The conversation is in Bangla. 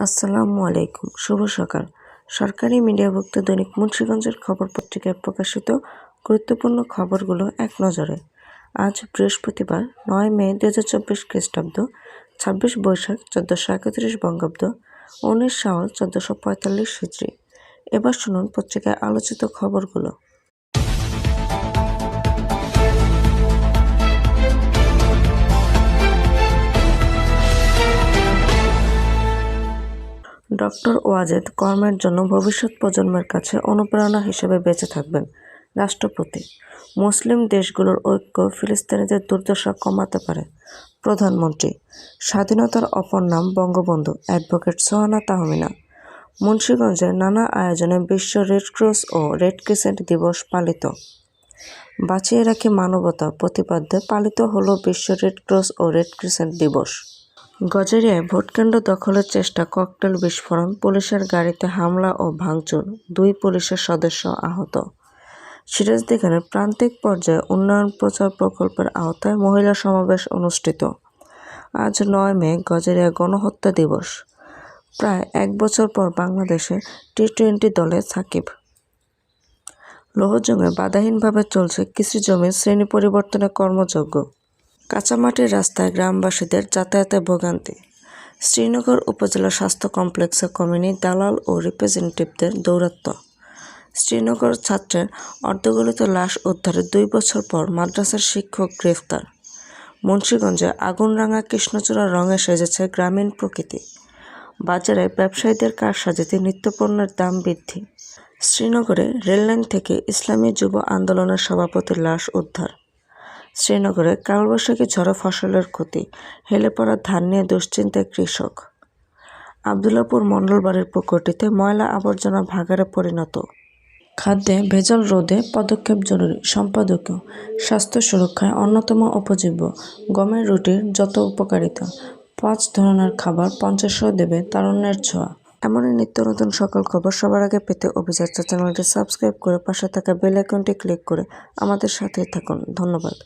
আসসালামু আলাইকুম। শুভ সকাল। সরকারি মিডিয়াভুক্ত দৈনিক মুন্সিগঞ্জের খবর পত্রিকায় প্রকাশিত গুরুত্বপূর্ণ খবরগুলো এক নজরে। আজ বৃহস্পতিবার 9 মে 2024 খ্রিস্টাব্দ, 26 বৈশাখ 1431 বঙ্গাব্দ, 19 শাওয়াল 1445 হিজরি। এবার শুনুন পত্রিকায় আলোচিত খবরগুলো। ডক্টর ওয়াজেদ কর্মের জন্য ভবিষ্যৎ প্রজন্মের কাছে অনুপ্রেরণা হিসেবে বেঁচে থাকবেন। রাষ্ট্রপতি, মুসলিম দেশগুলোর ঐক্য ফিলিস্তিনিদের দুর্দশা কমাতে পারে। প্রধানমন্ত্রী, স্বাধীনতার অপর নাম বঙ্গবন্ধু। অ্যাডভোকেট সোহানা তাহমিনা। মুন্সিগঞ্জে নানা আয়োজনে বিশ্ব রেডক্রস ও রেড ক্রিসেন্ট দিবস পালিত। বাঁচিয়ে রাখি মানবতা প্রতিপাদ্যে পালিত হলো বিশ্ব রেডক্রস ও রেড ক্রিসেন্ট দিবস। গজারিয়ায় ভোটকেন্দ্র দখলের চেষ্টা, ককটেল বিস্ফোরণ, পুলিশের গাড়িতে হামলা ও ভাঙচুর, 2 পুলিশের সদস্য আহত। সিরাজদিখানের প্রান্তিক পর্যায়ে উন্নয়ন প্রচার প্রকল্পের আওতায় মহিলা সমাবেশ অনুষ্ঠিত। আজ 9 মে গজারিয়া গণহত্যা দিবস। প্রায় 1 বছর পর বাংলাদেশে টি-20 দলে সাকিব। লোহজংয়ে বাধাহীনভাবে চলছে কৃষি জমির শ্রেণী পরিবর্তনে কর্মযজ্ঞ। কাঁচামাটির রাস্তায় গ্রামবাসীদের যাতায়াতে ভোগান্তি। শ্রীনগর উপজেলা স্বাস্থ্য কমপ্লেক্সে কমেনি দালাল ও রিপ্রেজেন্টেটিভদের দৌরাত্ম্য। শ্রীনগর ছাত্রের অর্ধগলিত লাশ উদ্ধারের 2 বছর পর মাদ্রাসার শিক্ষক গ্রেফতার। মুন্সিগঞ্জে আগুনরাঙা কৃষ্ণচূড়া রঙে সেজেছে গ্রামীণ প্রকৃতি। বাজারে ব্যবসায়ীদের কারসাজিতে নিত্যপণ্যের দাম বৃদ্ধি। শ্রীনগরে রেললাইন থেকে ইসলামী যুব আন্দোলনের সভাপতির লাশ উদ্ধার। শ্রীনগরে কালবৈশাখী ঝড়ে ফসলের ক্ষতি, হেলে পড়া ধান নিয়ে দুশ্চিন্তায় কৃষক। আবদুল্লাপুর মণ্ডলবাড়ির পুকুরটিতে ময়লা আবর্জনা ভাগাড়ে পরিণত। খাদ্যে ভেজাল রোধে পদক্ষেপ জরুরি। সম্পাদকীয়, স্বাস্থ্য সুরক্ষায় অন্যতম উপজীব্য গমের রুটির যত উপকারিতা, 5 ধরনের খাবার 50 দেবে তারুণ্যের ছোঁয়া। এমনই নিত্য নতুন সকল খবর সবার আগে পেতে অভিযাত্রা চ্যানেলটি সাবস্ক্রাইব করে পাশে থাকা বেল আইকনটি ক্লিক করে আমাদের সাথেই থাকুন। ধন্যবাদ।